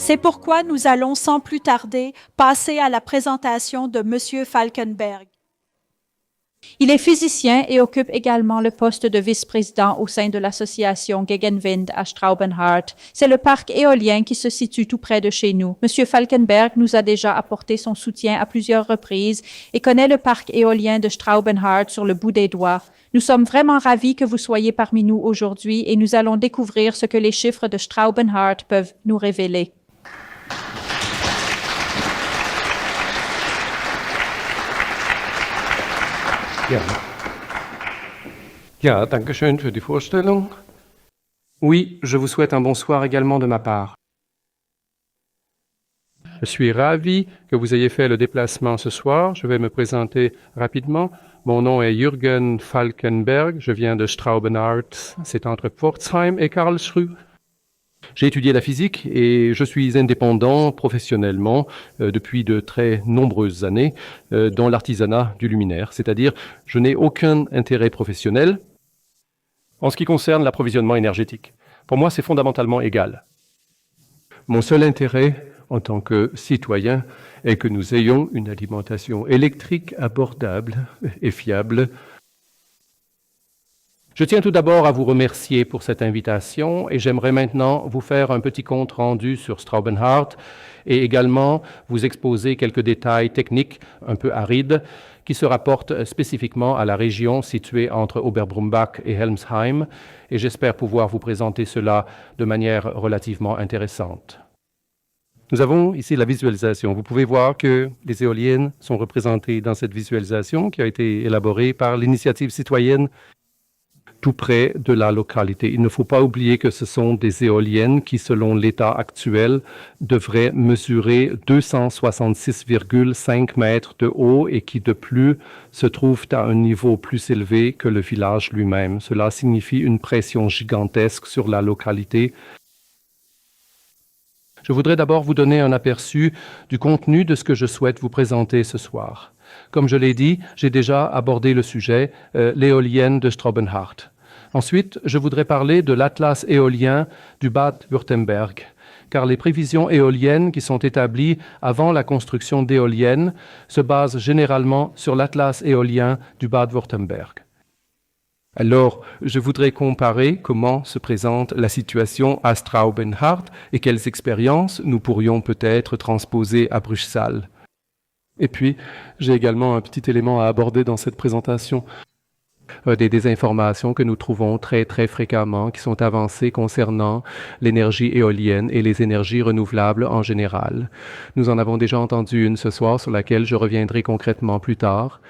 C'est pourquoi nous allons sans plus tarder passer à la présentation de M. Falkenberg. Il est physicien et occupe également le poste de vice-président au sein de l'association Gegenwind à Straubenhardt. C'est le parc éolien qui se situe tout près de chez nous. M. Falkenberg nous a déjà apporté son soutien à plusieurs reprises et connaît le parc éolien de Straubenhardt sur le bout des doigts. Nous sommes vraiment ravis que vous soyez parmi nous aujourd'hui et nous allons découvrir ce que les chiffres de Straubenhardt peuvent nous révéler. Ja, danke schön für die Vorstellung. Oui, je vous souhaite un bonsoir également de ma part. Je suis ravi que vous ayez fait le déplacement ce soir. Je vais me présenter rapidement. Mon nom est Jürgen Falkenberg. Je viens de Straubenhardt. C'est entre Pforzheim et Karlsruhe. J'ai étudié la physique et je suis indépendant professionnellement depuis de très nombreuses années dans l'artisanat du luminaire, c'est-à-dire je n'ai aucun intérêt professionnel en ce qui concerne l'approvisionnement énergétique. Pour moi, c'est fondamentalement égal. Mon seul intérêt en tant que citoyen est que nous ayons une alimentation électrique abordable et fiable. Je tiens tout d'abord à vous remercier pour cette invitation et j'aimerais maintenant vous faire un petit compte rendu sur Straubenhardt et également vous exposer quelques détails techniques un peu arides qui se rapportent spécifiquement à la région située entre Oberbrumbach et Helmsheim et j'espère pouvoir vous présenter cela de manière relativement intéressante. Nous avons ici la visualisation. Vous pouvez voir que les éoliennes sont représentées dans cette visualisation qui a été élaborée par l'initiative citoyenne tout près de la localité. Il ne faut pas oublier que ce sont des éoliennes qui, selon l'état actuel, devraient mesurer 266,5 mètres de haut et qui, de plus, se trouvent à un niveau plus élevé que le village lui-même. Cela signifie une pression gigantesque sur la localité. Je voudrais d'abord vous donner un aperçu du contenu de ce que je souhaite vous présenter ce soir. Comme je l'ai dit, j'ai déjà abordé le sujet, l'éolienne de Straubenhardt. Ensuite, je voudrais parler de l'atlas éolien du Bade-Württemberg, car les prévisions éoliennes qui sont établies avant la construction d'éoliennes se basent généralement sur l'atlas éolien du Bade-Württemberg. Alors, je voudrais comparer comment se présente la situation à Straubenhardt et quelles expériences nous pourrions peut-être transposer à Bruchsal. Et puis, j'ai également un petit élément à aborder dans cette présentation. Des informations que nous trouvons très fréquemment, qui sont avancées concernant l'énergie éolienne et les énergies renouvelables en général. Nous en avons déjà entendu une ce soir sur laquelle je reviendrai concrètement plus tard.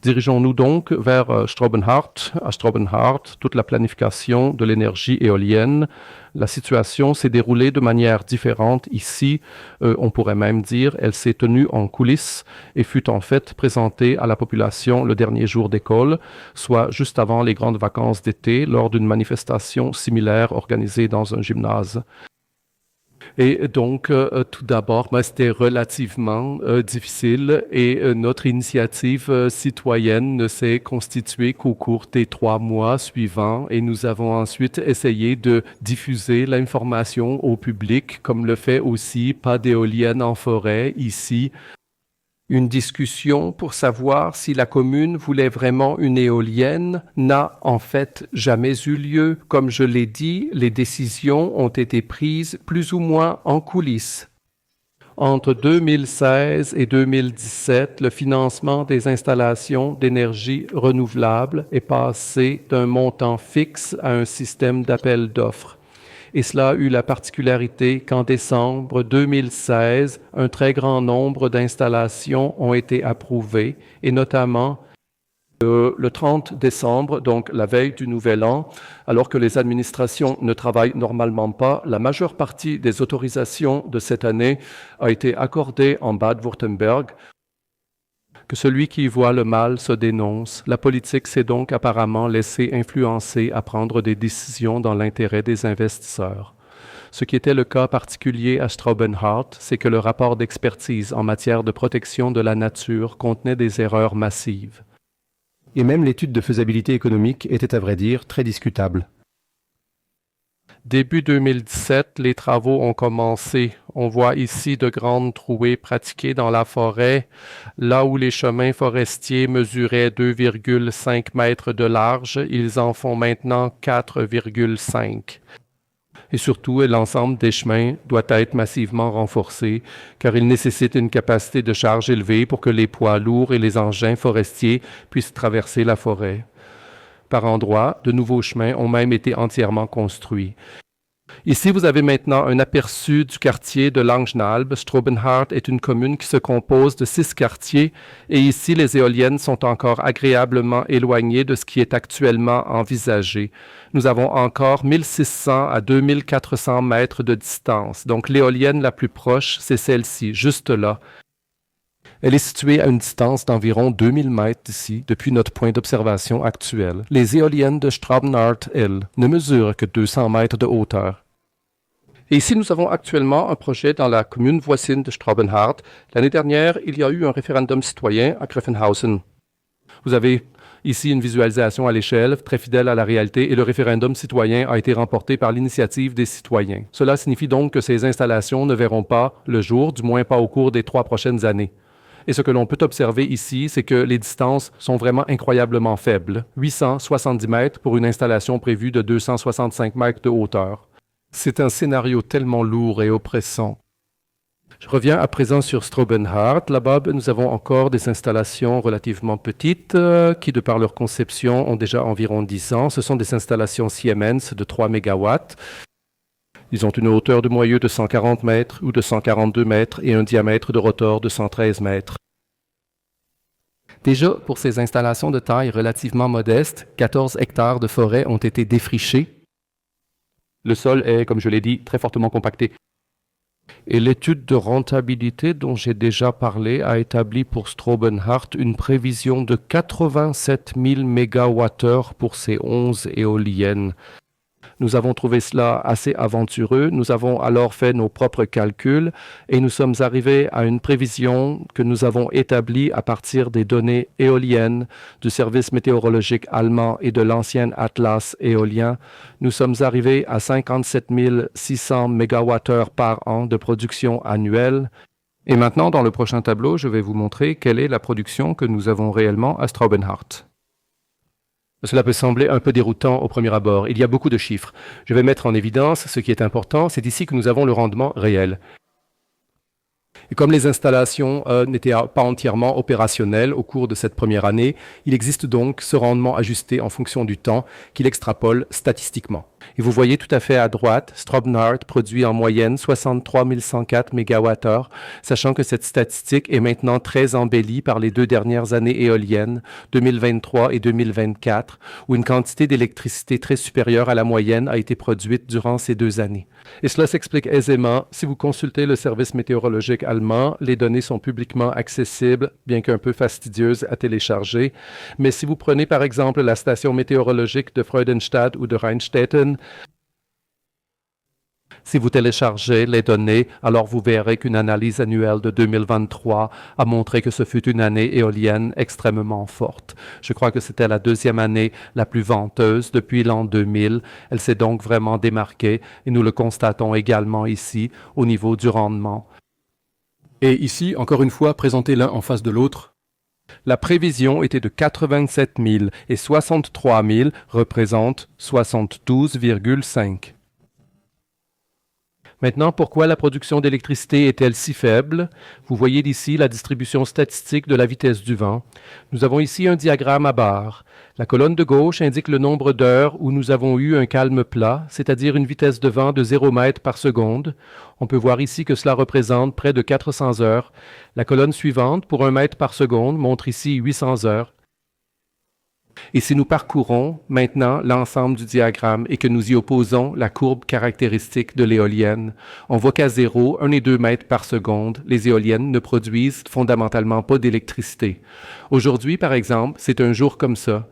Dirigeons-nous donc vers Straubenhardt. À Straubenhardt, toute la planification de l'énergie éolienne. La situation s'est déroulée de manière différente ici. On pourrait même dire elle s'est tenue en coulisses et fut en fait présentée à la population le dernier jour d'école, soit juste avant les grandes vacances d'été, lors d'une manifestation similaire organisée dans un gymnase. Et donc, tout d'abord, c'était relativement difficile et notre initiative citoyenne ne s'est constituée qu'au cours des 3 mois suivants et nous avons ensuite essayé de diffuser l'information au public, comme le fait aussi Pas d'éoliennes en forêt ici. Une discussion pour savoir si la commune voulait vraiment une éolienne n'a en fait jamais eu lieu. Comme je l'ai dit, les décisions ont été prises plus ou moins en coulisses. Entre 2016 et 2017, le financement des installations d'énergie renouvelable est passé d'un montant fixe à un système d'appel d'offres. Et cela a eu la particularité qu'en décembre 2016, un très grand nombre d'installations ont été approuvées, et notamment le 30 décembre, donc la veille du Nouvel An, alors que les administrations ne travaillent normalement pas, la majeure partie des autorisations de cette année a été accordée en Bade-Württemberg. Que celui qui voit le mal se dénonce. La politique s'est donc apparemment laissée influencer à prendre des décisions dans l'intérêt des investisseurs. Ce qui était le cas particulier à Straubenhardt, c'est que le rapport d'expertise en matière de protection de la nature contenait des erreurs massives. Et même l'étude de faisabilité économique était à vrai dire très discutable. Début 2017, les travaux ont commencé. On voit ici de grandes trouées pratiquées dans la forêt, là où les chemins forestiers mesuraient 2,5 mètres de large, ils en font maintenant 4,5. Et surtout, l'ensemble des chemins doit être massivement renforcé, car il nécessite une capacité de charge élevée pour que les poids lourds et les engins forestiers puissent traverser la forêt. Par endroits, de nouveaux chemins ont même été entièrement construits. Ici, vous avez maintenant un aperçu du quartier de Langenalb. Strobenhardt est une commune qui se compose de 6 quartiers et ici, les éoliennes sont encore agréablement éloignées de ce qui est actuellement envisagé. Nous avons encore 1600 à 2400 mètres de distance. Donc, l'éolienne la plus proche, c'est celle-ci, juste là. Elle est située à une distance d'environ 2000 mètres d'ici, depuis notre point d'observation actuel. Les éoliennes de Strobenhardt, elles, ne mesurent que 200 mètres de hauteur. Et ici, nous avons actuellement un projet dans la commune voisine de Strobenhardt. L'année dernière, il y a eu un référendum citoyen à Greffenhausen. Vous avez ici une visualisation à l'échelle, très fidèle à la réalité, et le référendum citoyen a été remporté par l'initiative des citoyens. Cela signifie donc que ces installations ne verront pas le jour, du moins pas au cours des 3 prochaines années. Et ce que l'on peut observer ici, c'est que les distances sont vraiment incroyablement faibles. 870 mètres pour une installation prévue de 265 mètres de hauteur. C'est un scénario tellement lourd et oppressant. Je reviens à présent sur Strobenhardt. Là-bas, nous avons encore des installations relativement petites qui, de par leur conception, ont déjà environ 10 ans. Ce sont des installations Siemens de 3 MW. Ils ont une hauteur de moyeu de 140 mètres ou de 142 mètres et un diamètre de rotor de 113 mètres. Déjà, pour ces installations de taille relativement modeste, 14 hectares de forêt ont été défrichés. Le sol est, comme je l'ai dit, très fortement compacté. Et l'étude de rentabilité dont j'ai déjà parlé a établi pour Strobenhardt une prévision de 87 000 MWh pour ces 11 éoliennes. Nous avons trouvé cela assez aventureux. Nous avons alors fait nos propres calculs et nous sommes arrivés à une prévision que nous avons établie à partir des données éoliennes du service météorologique allemand et de l'ancien atlas éolien. Nous sommes arrivés à 57 600 MWh par an de production annuelle. Et maintenant, dans le prochain tableau, je vais vous montrer quelle est la production que nous avons réellement à Strobenhardt. Cela peut sembler un peu déroutant au premier abord. Il y a beaucoup de chiffres. Je vais mettre en évidence ce qui est important. C'est ici que nous avons le rendement réel. Et comme les installations n'étaient pas entièrement opérationnelles au cours de cette première année, il existe donc ce rendement ajusté en fonction du temps qu'il extrapole statistiquement. Et vous voyez tout à fait à droite, Strobenhardt produit en moyenne 63 104 MWh, sachant que cette statistique est maintenant très embellie par les 2 dernières années éoliennes, 2023 et 2024, où une quantité d'électricité très supérieure à la moyenne a été produite durant ces 2 années. Et cela s'explique aisément si vous consultez le service météorologique allemand. Les données sont publiquement accessibles, bien qu'un peu fastidieuses à télécharger. Mais si vous prenez par exemple la station météorologique de Freudenstadt ou de Rheinstetten, si vous téléchargez les données, alors vous verrez qu'une analyse annuelle de 2023 a montré que ce fut une année éolienne extrêmement forte. Je crois que c'était la 2e année la plus venteuse depuis l'an 2000. Elle s'est donc vraiment démarquée et nous le constatons également ici au niveau du rendement. Et ici, encore une fois, présentez l'un en face de l'autre. La prévision était de 87 000 et 63 000 représentent 72,5. Maintenant, pourquoi la production d'électricité est-elle si faible? Vous voyez ici la distribution statistique de la vitesse du vent. Nous avons ici un diagramme à barres. La colonne de gauche indique le nombre d'heures où nous avons eu un calme plat, c'est-à-dire une vitesse de vent de 0 mètre par seconde. On peut voir ici que cela représente près de 400 heures. La colonne suivante, pour 1 mètre par seconde, montre ici 800 heures. Et si nous parcourons maintenant l'ensemble du diagramme et que nous y opposons la courbe caractéristique de l'éolienne, on voit qu'à 0, 1 et 2 mètres par seconde, les éoliennes ne produisent fondamentalement pas d'électricité. Aujourd'hui, par exemple, c'est un jour comme ça.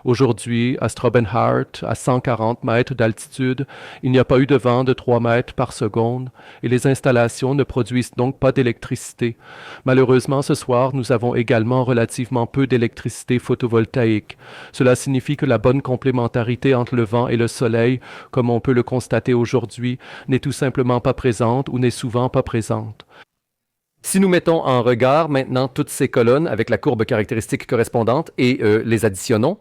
Aujourd'hui, à Straubenhardt, à 140 mètres d'altitude, il n'y a pas eu de vent de 3 mètres par seconde et les installations ne produisent donc pas d'électricité. Malheureusement, ce soir, nous avons également relativement peu d'électricité photovoltaïque. Cela signifie que la bonne complémentarité entre le vent et le soleil, comme on peut le constater aujourd'hui, n'est tout simplement pas présente ou n'est souvent pas présente. Si nous mettons en regard maintenant toutes ces colonnes avec la courbe caractéristique correspondante et les additionnons,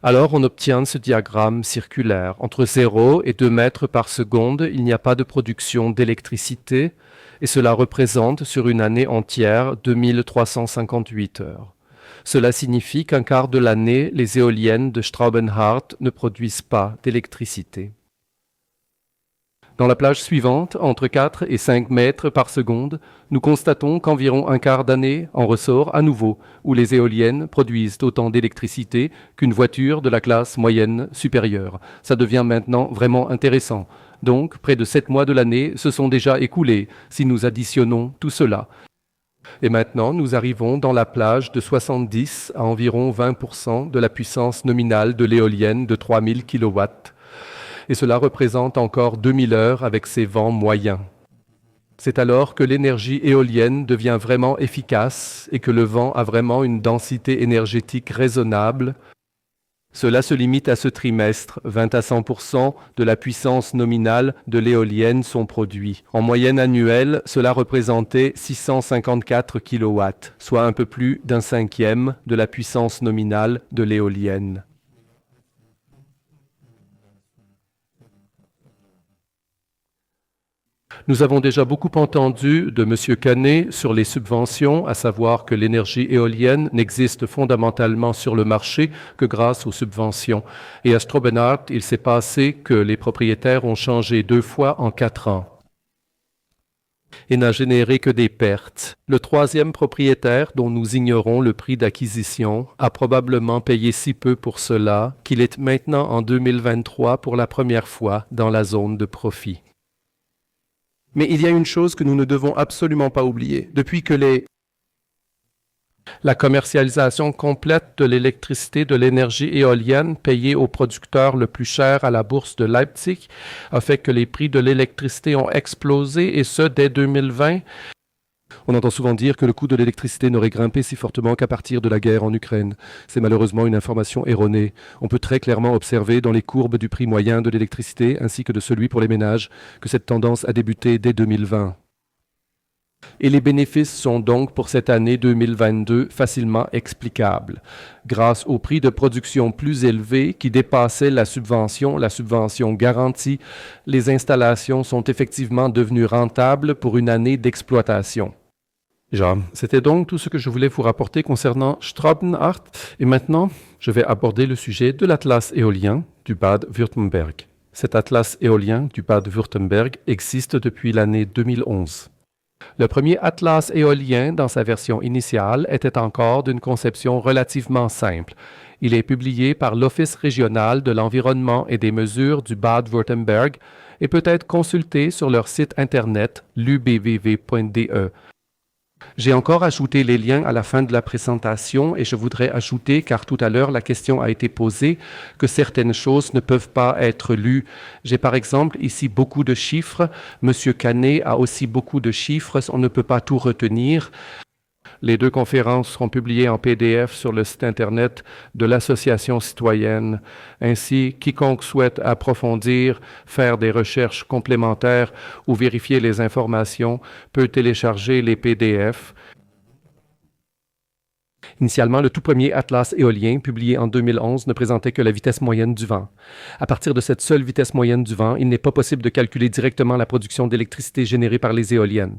alors on obtient ce diagramme circulaire. Entre 0 et 2 mètres par seconde, il n'y a pas de production d'électricité et cela représente sur une année entière 2358 heures. Cela signifie qu'un quart de l'année, les éoliennes de Straubenhardt ne produisent pas d'électricité. Dans la plage suivante, entre 4 et 5 mètres par seconde, nous constatons qu'environ un quart d'année en ressort à nouveau, où les éoliennes produisent autant d'électricité qu'une voiture de la classe moyenne supérieure. Ça devient maintenant vraiment intéressant. Donc, près de 7 mois de l'année se sont déjà écoulés si nous additionnons tout cela. Et maintenant, nous arrivons dans la plage de 70 à environ 20% de la puissance nominale de l'éolienne de 3000 kW. Et cela représente encore 2000 heures avec ses vents moyens. C'est alors que l'énergie éolienne devient vraiment efficace et que le vent a vraiment une densité énergétique raisonnable. Cela se limite à ce trimestre. 20 à 100% de la puissance nominale de l'éolienne sont produits. En moyenne annuelle, cela représentait 654 kW, soit un peu plus d'un cinquième de la puissance nominale de l'éolienne. Nous avons déjà beaucoup entendu de M. Canet sur les subventions, à savoir que l'énergie éolienne n'existe fondamentalement sur le marché que grâce aux subventions. Et à Straubenhardt, il s'est passé que les propriétaires ont changé 2 fois en 4 ans et n'a généré que des pertes. Le troisième propriétaire, dont nous ignorons le prix d'acquisition, a probablement payé si peu pour cela qu'il est maintenant en 2023 pour la première fois dans la zone de profit. Mais il y a une chose que nous ne devons absolument pas oublier. Depuis que la commercialisation complète de l'électricité de l'énergie éolienne payée au producteur le plus cher à la bourse de Leipzig a fait que les prix de l'électricité ont explosé et ce dès 2020. On entend souvent dire que le coût de l'électricité n'aurait grimpé si fortement qu'à partir de la guerre en Ukraine. C'est malheureusement une information erronée. On peut très clairement observer dans les courbes du prix moyen de l'électricité ainsi que de celui pour les ménages que cette tendance a débuté dès 2020. Et les bénéfices sont donc pour cette année 2022 facilement explicables. Grâce au prix de production plus élevé qui dépassait la subvention garantie, les installations sont effectivement devenues rentables pour une année d'exploitation. C'était donc tout ce que je voulais vous rapporter concernant Straubenhardt. Et maintenant, je vais aborder le sujet de l'Atlas éolien du Bade-Württemberg. Cet atlas éolien du Bade-Württemberg existe depuis l'année 2011. Le premier atlas éolien dans sa version initiale était encore d'une conception relativement simple. Il est publié par l'Office régional de l'environnement et des mesures du Bade-Württemberg et peut être consulté sur leur site internet l'ubvv.de. J'ai encore ajouté les liens à la fin de la présentation et je voudrais ajouter, car tout à l'heure la question a été posée, que certaines choses ne peuvent pas être lues. J'ai par exemple ici beaucoup de chiffres. Monsieur Canet a aussi beaucoup de chiffres. On ne peut pas tout retenir. Les 2 conférences seront publiées en PDF sur le site Internet de l'Association citoyenne. Ainsi, quiconque souhaite approfondir, faire des recherches complémentaires ou vérifier les informations peut télécharger les PDF. Initialement, le tout premier atlas éolien, publié en 2011, ne présentait que la vitesse moyenne du vent. À partir de cette seule vitesse moyenne du vent, il n'est pas possible de calculer directement la production d'électricité générée par les éoliennes.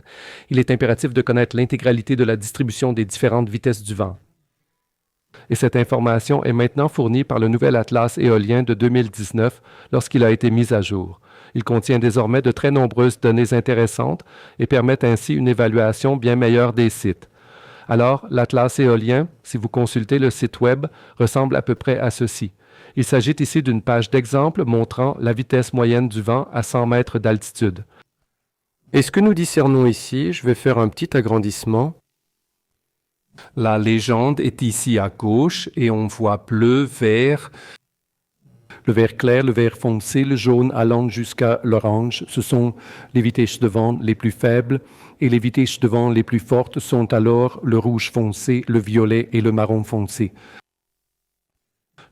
Il est impératif de connaître l'intégralité de la distribution des différentes vitesses du vent. Et cette information est maintenant fournie par le nouvel atlas éolien de 2019 lorsqu'il a été mis à jour. Il contient désormais de très nombreuses données intéressantes et permet ainsi une évaluation bien meilleure des sites. Alors, l'atlas éolien, si vous consultez le site web, ressemble à peu près à ceci. Il s'agit ici d'une page d'exemple montrant la vitesse moyenne du vent à 100 mètres d'altitude. Et ce que nous discernons ici, je vais faire un petit agrandissement. La légende est ici à gauche et on voit bleu, vert, le vert clair, le vert foncé, le jaune allant jusqu'à l'orange. Ce sont les vitesses de vent les plus faibles et les vitesses de vent les plus fortes sont alors le rouge foncé, le violet et le marron foncé.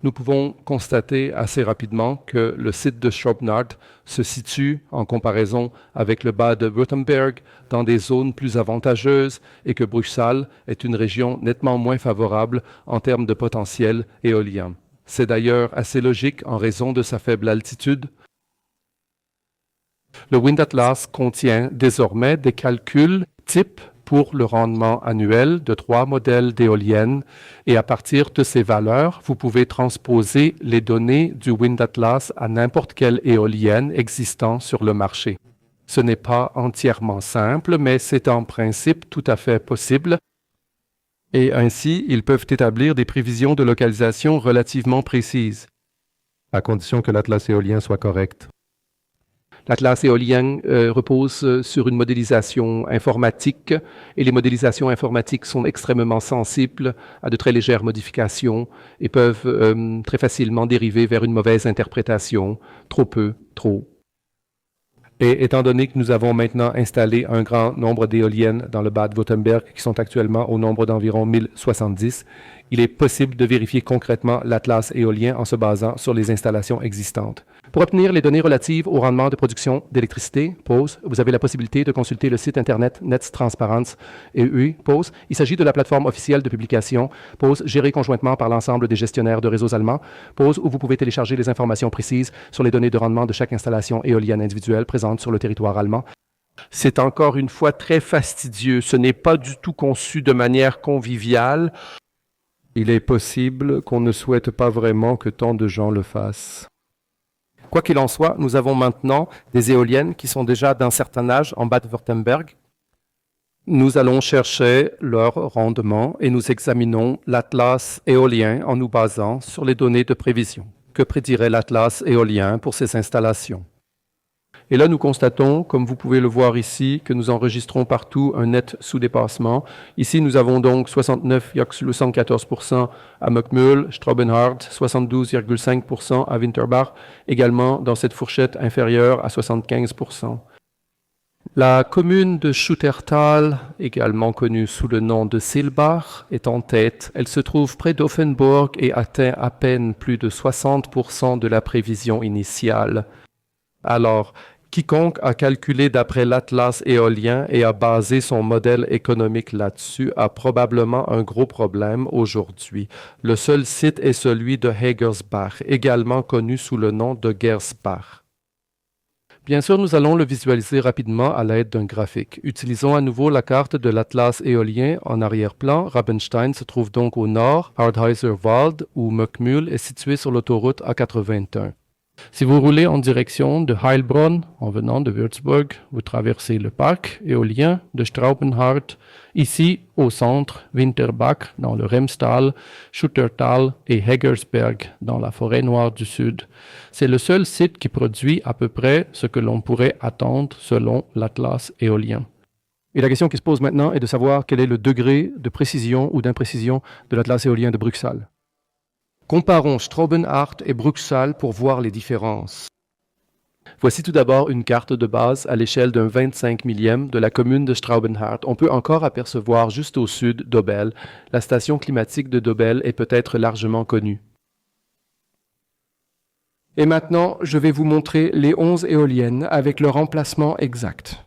Nous pouvons constater assez rapidement que le site de Schrobenhart se situe, en comparaison avec le bas de Württemberg, dans des zones plus avantageuses et que Bruchsal est une région nettement moins favorable en termes de potentiel éolien. C'est d'ailleurs assez logique en raison de sa faible altitude. Le Wind Atlas contient désormais des calculs types pour le rendement annuel de 3 modèles d'éoliennes et à partir de ces valeurs, vous pouvez transposer les données du Wind Atlas à n'importe quelle éolienne existant sur le marché. Ce n'est pas entièrement simple, mais c'est en principe tout à fait possible. Et ainsi, ils peuvent établir des prévisions de localisation relativement précises, à condition que l'atlas éolien soit correct. L'atlas éolien repose sur une modélisation informatique et les modélisations informatiques sont extrêmement sensibles à de très légères modifications et peuvent très facilement dériver vers une mauvaise interprétation, trop peu, trop. Et étant donné que nous avons maintenant installé un grand nombre d'éoliennes dans le Bade-Württemberg qui sont actuellement au nombre d'environ 1070, il est possible de vérifier concrètement l'atlas éolien en se basant sur les installations existantes. Pour obtenir les données relatives au rendement de production d'électricité, pause, vous avez la possibilité de consulter le site internet Netztransparenz EU, pause. Il s'agit de la plateforme officielle de publication, pause, gérée conjointement par l'ensemble des gestionnaires de réseaux allemands, pause, où vous pouvez télécharger les informations précises sur les données de rendement de chaque installation éolienne individuelle présente sur le territoire allemand. C'est encore une fois très fastidieux. Ce n'est pas du tout conçu de manière conviviale. Il est possible qu'on ne souhaite pas vraiment que tant de gens le fassent. Quoi qu'il en soit, nous avons maintenant des éoliennes qui sont déjà d'un certain âge en Bade-Württemberg. Nous allons chercher leur rendement et nous examinons l'atlas éolien en nous basant sur les données de prévision. Que prédirait l'atlas éolien pour ces installations? Et là, nous constatons, comme vous pouvez le voir ici, que nous enregistrons partout un net sous-dépassement. Ici, nous avons donc 69,74% à Möckmühl, Straubenhart, 72,5% à Winterbach, également dans cette fourchette inférieure à 75%. La commune de Schuttertal, également connue sous le nom de Silbach, est en tête. Elle se trouve près d'Offenburg et atteint à peine plus de 60% de la prévision initiale. Alors, quiconque a calculé d'après l'atlas éolien et a basé son modèle économique là-dessus a probablement un gros problème aujourd'hui. Le seul site est celui de Hagersbach, également connu sous le nom de Gersbach. Bien sûr, nous allons le visualiser rapidement à l'aide d'un graphique. Utilisons à nouveau la carte de l'atlas éolien en arrière-plan. Rabenstein se trouve donc au nord, Hardheiser-Wald, où Möckmühl est situé sur l'autoroute A81. Si vous roulez en direction de Heilbronn, en venant de Würzburg, vous traversez le parc éolien de Straubenhart, ici au centre, Winterbach dans le Remstal, Schuttertal et Hagersberg dans la forêt noire du sud. C'est le seul site qui produit à peu près ce que l'on pourrait attendre selon l'atlas éolien. Et la question qui se pose maintenant est de savoir quel est le degré de précision ou d'imprécision de l'atlas éolien de Bruxelles. Comparons Straubenhart et Bruxelles pour voir les différences. Voici tout d'abord une carte de base à l'échelle d'un 25 millième de la commune de Straubenhart. On peut encore apercevoir juste au sud Dobel. La station climatique de Dobel est peut-être largement connue. Et maintenant, je vais vous montrer les 11 éoliennes avec leur emplacement exact.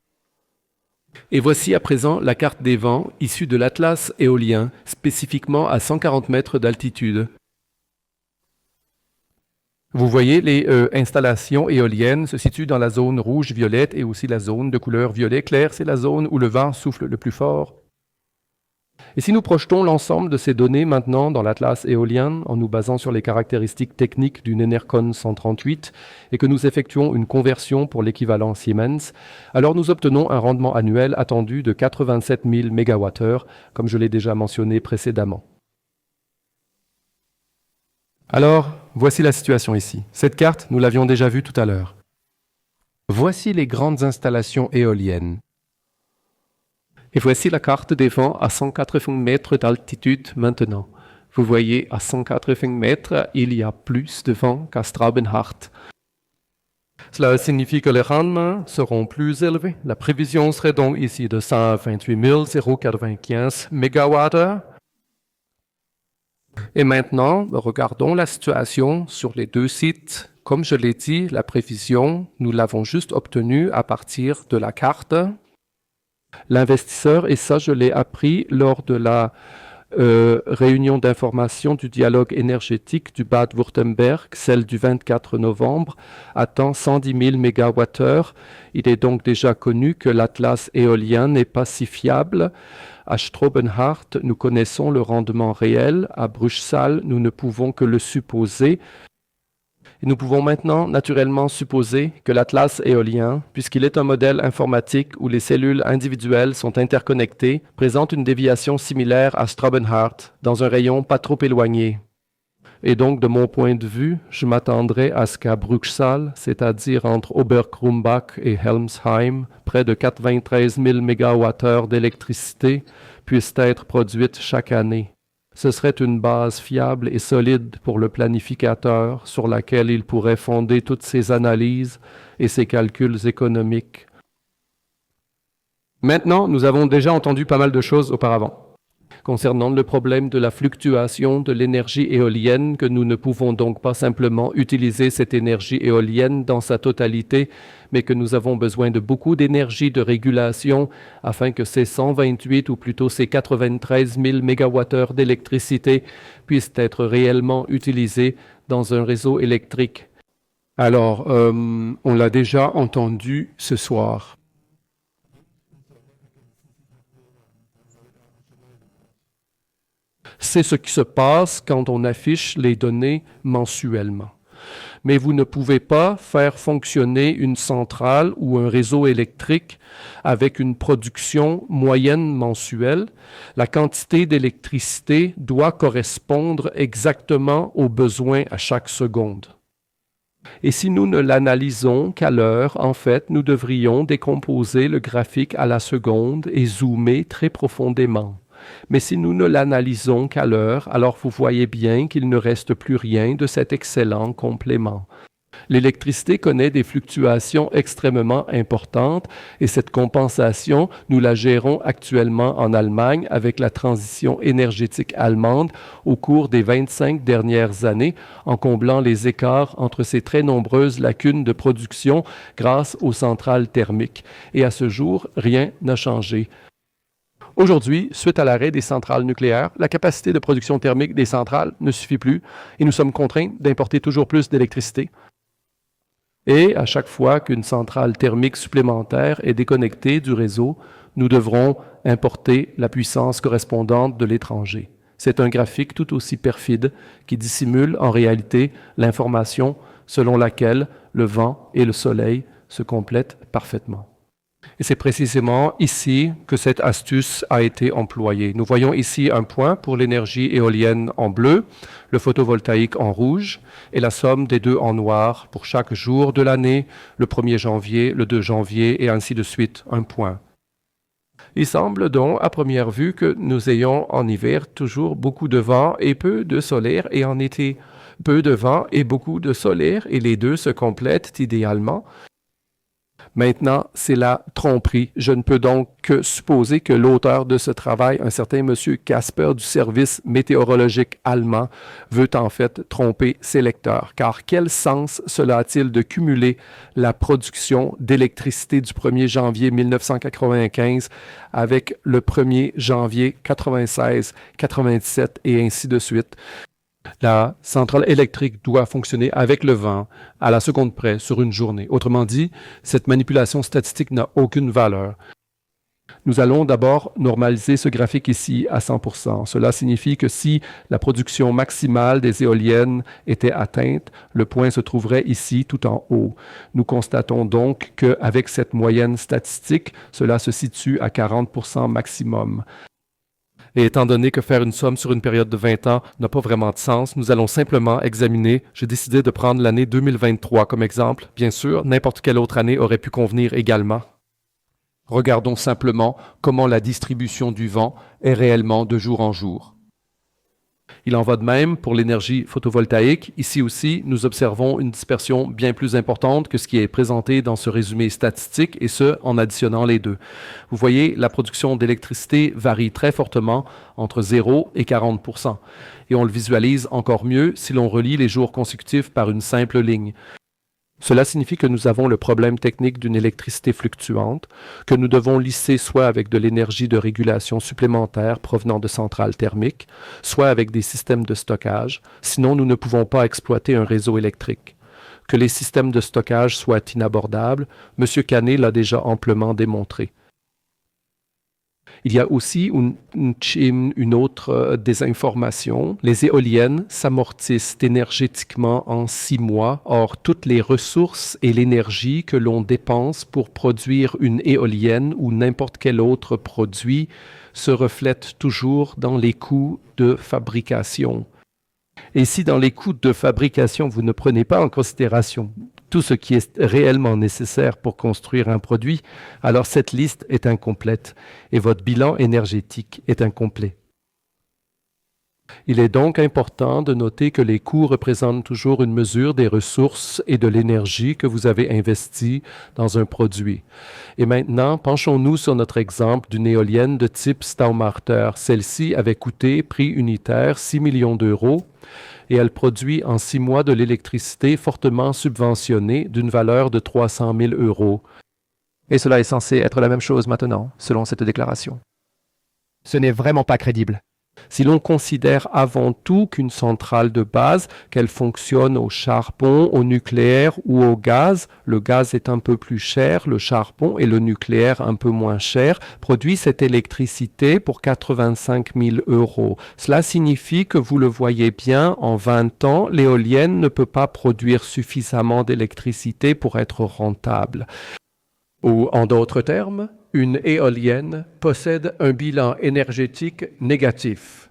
Et voici à présent la carte des vents issue de l'atlas éolien, spécifiquement à 140 mètres d'altitude. Vous voyez, les installations éoliennes se situent dans la zone rouge-violette et aussi la zone de couleur violet clair, c'est la zone où le vent souffle le plus fort. Et si nous projetons l'ensemble de ces données maintenant dans l'atlas éolien en nous basant sur les caractéristiques techniques d'une Enercon 138 et que nous effectuons une conversion pour l'équivalent Siemens, alors nous obtenons un rendement annuel attendu de 87 000 MWh, comme je l'ai déjà mentionné précédemment. Alors, voici la situation ici. Cette carte, nous l'avions déjà vue tout à l'heure. Voici les grandes installations éoliennes. Et voici la carte des vents à 180 mètres d'altitude maintenant. Vous voyez, à 180 mètres, il y a plus de vent qu'à Straubenhardt. Cela signifie que les rendements seront plus élevés. La prévision serait donc ici de 128 095 MWh. Et maintenant, regardons la situation sur les deux sites. Comme je l'ai dit, la prévision, nous l'avons juste obtenue à partir de la carte. L'investisseur, et ça je l'ai appris lors de la réunion d'information du dialogue énergétique du Bade-Wurtemberg, celle du 24 novembre, attend 110 000 MWh. Il est donc déjà connu que l'atlas éolien n'est pas si fiable. À Straubenhardt, nous connaissons le rendement réel. À Bruchsal, nous ne pouvons que le supposer. Et nous pouvons maintenant naturellement supposer que l'atlas éolien, puisqu'il est un modèle informatique où les cellules individuelles sont interconnectées, présente une déviation similaire à Straubenhardt, dans un rayon pas trop éloigné. Et donc, de mon point de vue, je m'attendrais à ce qu'à Bruchsal, c'est-à-dire entre Oberkrumbach et Helmsheim, près de 93 000 MWh d'électricité puissent être produites chaque année. Ce serait une base fiable et solide pour le planificateur sur laquelle il pourrait fonder toutes ses analyses et ses calculs économiques. Maintenant, nous avons déjà entendu pas mal de choses auparavant concernant le problème de la fluctuation de l'énergie éolienne, que nous ne pouvons donc pas simplement utiliser cette énergie éolienne dans sa totalité, mais que nous avons besoin de beaucoup d'énergie de régulation afin que ces 128 ou plutôt ces 93 000 MWh d'électricité puissent être réellement utilisés dans un réseau électrique. Alors, on l'a déjà entendu ce soir. C'est ce qui se passe quand on affiche les données mensuellement. Mais vous ne pouvez pas faire fonctionner une centrale ou un réseau électrique avec une production moyenne mensuelle. La quantité d'électricité doit correspondre exactement aux besoins à chaque seconde. Et si nous ne l'analysons qu'à l'heure, en fait, nous devrions décomposer le graphique à la seconde et zoomer très profondément. Mais si nous ne l'analysons qu'à l'heure, alors vous voyez bien qu'il ne reste plus rien de cet excellent complément. L'électricité connaît des fluctuations extrêmement importantes et cette compensation, nous la gérons actuellement en Allemagne avec la transition énergétique allemande au cours des 25 dernières années en comblant les écarts entre ces très nombreuses lacunes de production grâce aux centrales thermiques. Et à ce jour, rien n'a changé. Aujourd'hui, suite à l'arrêt des centrales nucléaires, la capacité de production thermique des centrales ne suffit plus et nous sommes contraints d'importer toujours plus d'électricité. Et à chaque fois qu'une centrale thermique supplémentaire est déconnectée du réseau, nous devrons importer la puissance correspondante de l'étranger. C'est un graphique tout aussi perfide qui dissimule en réalité l'information selon laquelle le vent et le soleil se complètent parfaitement. Et c'est précisément ici que cette astuce a été employée. Nous voyons ici un point pour l'énergie éolienne en bleu, le photovoltaïque en rouge et la somme des deux en noir pour chaque jour de l'année, le 1er janvier, le 2 janvier et ainsi de suite, un point. Il semble donc à première vue que nous ayons en hiver toujours beaucoup de vent et peu de solaire et en été peu de vent et beaucoup de solaire et les deux se complètent idéalement. Maintenant, c'est la tromperie. Je ne peux donc que supposer que l'auteur de ce travail, un certain monsieur Casper du service météorologique allemand, veut en fait tromper ses lecteurs. Car quel sens cela a-t-il de cumuler la production d'électricité du 1er janvier 1995 avec le 1er janvier 96, 97 et ainsi de suite? La centrale électrique doit fonctionner avec le vent à la seconde près sur une journée. Autrement dit, cette manipulation statistique n'a aucune valeur. Nous allons d'abord normaliser ce graphique ici à 100%. Cela signifie que si la production maximale des éoliennes était atteinte, le point se trouverait ici tout en haut. Nous constatons donc qu'avec cette moyenne statistique, cela se situe à 40% maximum. Et étant donné que faire une somme sur une période de 20 ans n'a pas vraiment de sens, nous allons simplement examiner. J'ai décidé de prendre l'année 2023 comme exemple. Bien sûr, n'importe quelle autre année aurait pu convenir également. Regardons simplement comment la distribution du vent est réellement de jour en jour. Il en va de même pour l'énergie photovoltaïque. Ici aussi, nous observons une dispersion bien plus importante que ce qui est présenté dans ce résumé statistique, et ce, en additionnant les deux. Vous voyez, la production d'électricité varie très fortement entre 0 et 40 %. Et on le visualise encore mieux si l'on relie les jours consécutifs par une simple ligne. Cela signifie que nous avons le problème technique d'une électricité fluctuante, que nous devons lisser soit avec de l'énergie de régulation supplémentaire provenant de centrales thermiques, soit avec des systèmes de stockage, sinon nous ne pouvons pas exploiter un réseau électrique. Que les systèmes de stockage soient inabordables, M. Canet l'a déjà amplement démontré. Il y a aussi une autre désinformation. Les éoliennes s'amortissent énergétiquement en 6 mois. Or, toutes les ressources et l'énergie que l'on dépense pour produire une éolienne ou n'importe quel autre produit se reflètent toujours dans les coûts de fabrication. Et si dans les coûts de fabrication, vous ne prenez pas en considération tout ce qui est réellement nécessaire pour construire un produit, alors cette liste est incomplète et votre bilan énergétique est incomplet. Il est donc important de noter que les coûts représentent toujours une mesure des ressources et de l'énergie que vous avez investies dans un produit. Et maintenant, penchons-nous sur notre exemple d'une éolienne de type Staumarter. Celle-ci avait coûté, prix unitaire, 6 millions d'euros. Et elle produit en 6 mois de l'électricité fortement subventionnée d'une valeur de 300 000 euros. Et cela est censé être la même chose maintenant, selon cette déclaration. Ce n'est vraiment pas crédible. Si l'on considère avant tout qu'une centrale de base, qu'elle fonctionne au charbon, au nucléaire ou au gaz, le gaz est un peu plus cher, le charbon et le nucléaire un peu moins cher, produit cette électricité pour 85 000 euros. Cela signifie que vous le voyez bien, en 20 ans, l'éolienne ne peut pas produire suffisamment d'électricité pour être rentable. Ou en d'autres termes, une éolienne possède un bilan énergétique négatif.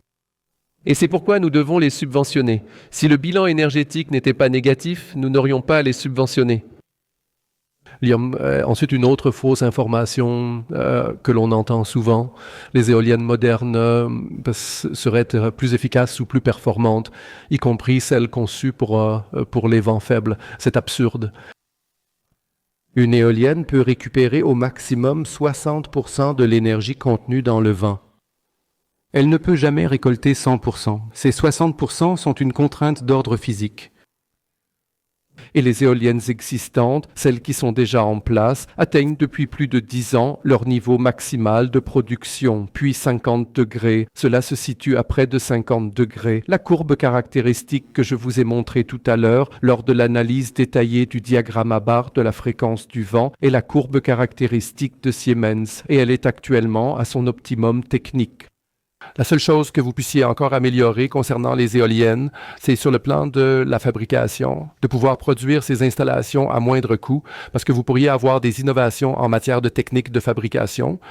Et c'est pourquoi nous devons les subventionner. Si le bilan énergétique n'était pas négatif, nous n'aurions pas à les subventionner. Ensuite, une autre fausse information que l'on entend souvent, les éoliennes modernes seraient plus efficaces ou plus performantes, y compris celles conçues pour les vents faibles. C'est absurde. Une éolienne peut récupérer au maximum 60% de l'énergie contenue dans le vent. Elle ne peut jamais récolter 100%. Ces 60% sont une contrainte d'ordre physique. Et les éoliennes existantes, celles qui sont déjà en place, atteignent depuis plus de 10 ans leur niveau maximal de production, puis 50 degrés. Cela se situe à près de 50 degrés. La courbe caractéristique que je vous ai montrée tout à l'heure lors de l'analyse détaillée du diagramme à barres de la fréquence du vent est la courbe caractéristique de Siemens, et elle est actuellement à son optimum technique. La seule chose que vous puissiez encore améliorer concernant les éoliennes, c'est sur le plan de la fabrication, de pouvoir produire ces installations à moindre coût, parce que vous pourriez avoir des innovations en matière de technique de fabrication.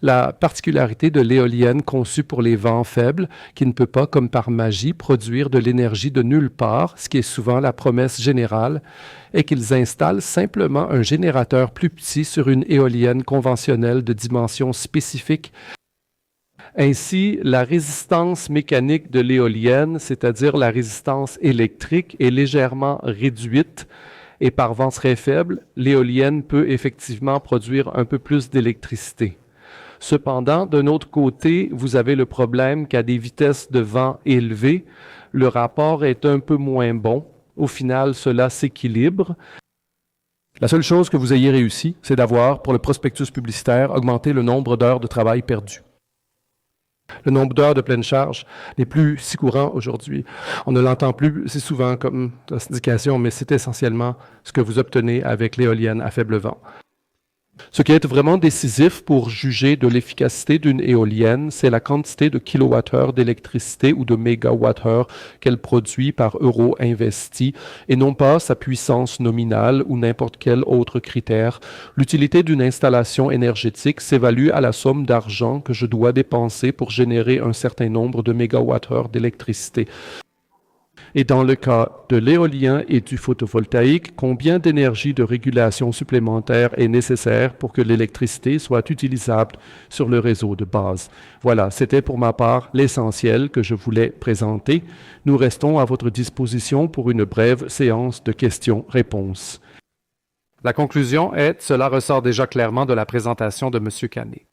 La particularité de l'éolienne conçue pour les vents faibles, qui ne peut pas, comme par magie, produire de l'énergie de nulle part, ce qui est souvent la promesse générale, est qu'ils installent simplement un générateur plus petit sur une éolienne conventionnelle de dimension spécifique. Ainsi, la résistance mécanique de l'éolienne, c'est-à-dire la résistance électrique, est légèrement réduite et par vent très faible, l'éolienne peut effectivement produire un peu plus d'électricité. Cependant, d'un autre côté, vous avez le problème qu'à des vitesses de vent élevées, le rapport est un peu moins bon. Au final, cela s'équilibre. La seule chose que vous ayez réussi, c'est d'avoir, pour le prospectus publicitaire, augmenté le nombre d'heures de travail perdues. Le nombre d'heures de pleine charge n'est plus si courant aujourd'hui. On ne l'entend plus si souvent comme indication, mais c'est essentiellement ce que vous obtenez avec l'éolienne à faible vent. Ce qui est vraiment décisif pour juger de l'efficacité d'une éolienne, c'est la quantité de kilowattheures d'électricité ou de mégawattheures qu'elle produit par euro investi, et non pas sa puissance nominale ou n'importe quel autre critère. L'utilité d'une installation énergétique s'évalue à la somme d'argent que je dois dépenser pour générer un certain nombre de mégawattheures d'électricité. Et dans le cas de l'éolien et du photovoltaïque, combien d'énergie de régulation supplémentaire est nécessaire pour que l'électricité soit utilisable sur le réseau de base? Voilà, c'était pour ma part l'essentiel que je voulais présenter. Nous restons à votre disposition pour une brève séance de questions-réponses. La conclusion est, cela ressort déjà clairement de la présentation de M. Canet.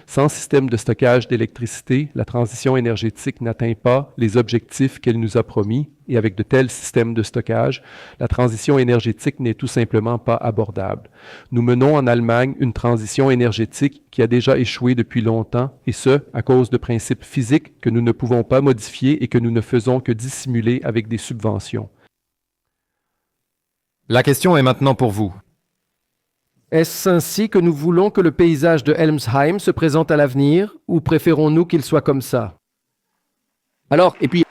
Sans système de stockage d'électricité, la transition énergétique n'atteint pas les objectifs qu'elle nous a promis et avec de tels systèmes de stockage, la transition énergétique n'est tout simplement pas abordable. Nous menons en Allemagne une transition énergétique qui a déjà échoué depuis longtemps et ce, à cause de principes physiques que nous ne pouvons pas modifier et que nous ne faisons que dissimuler avec des subventions. La question est maintenant pour vous. Est-ce ainsi que nous voulons que le paysage de Helmsheim se présente à l'avenir, ou préférons-nous qu'il soit comme ça? Alors, et puis...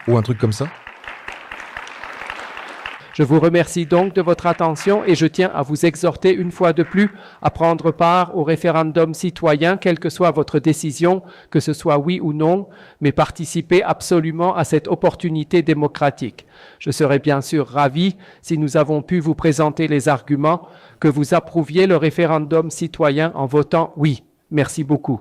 Ou un truc comme ça? Je vous remercie donc de votre attention et je tiens à vous exhorter une fois de plus à prendre part au référendum citoyen, quelle que soit votre décision, que ce soit oui ou non, mais participez absolument à cette opportunité démocratique. Je serais bien sûr ravi, si nous avons pu vous présenter les arguments, que vous approuviez le référendum citoyen en votant oui. Merci beaucoup.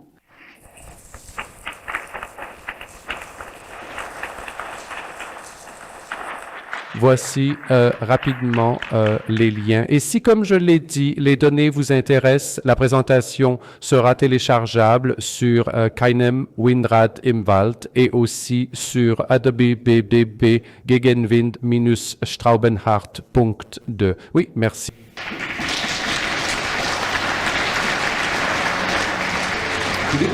Voici rapidement les liens. Et si, comme je l'ai dit, les données vous intéressent, la présentation sera téléchargeable sur Keinem Windrad im Wald et aussi sur Adobe BDB Gegenwind-Straubenhardt.de. Oui, merci. Il est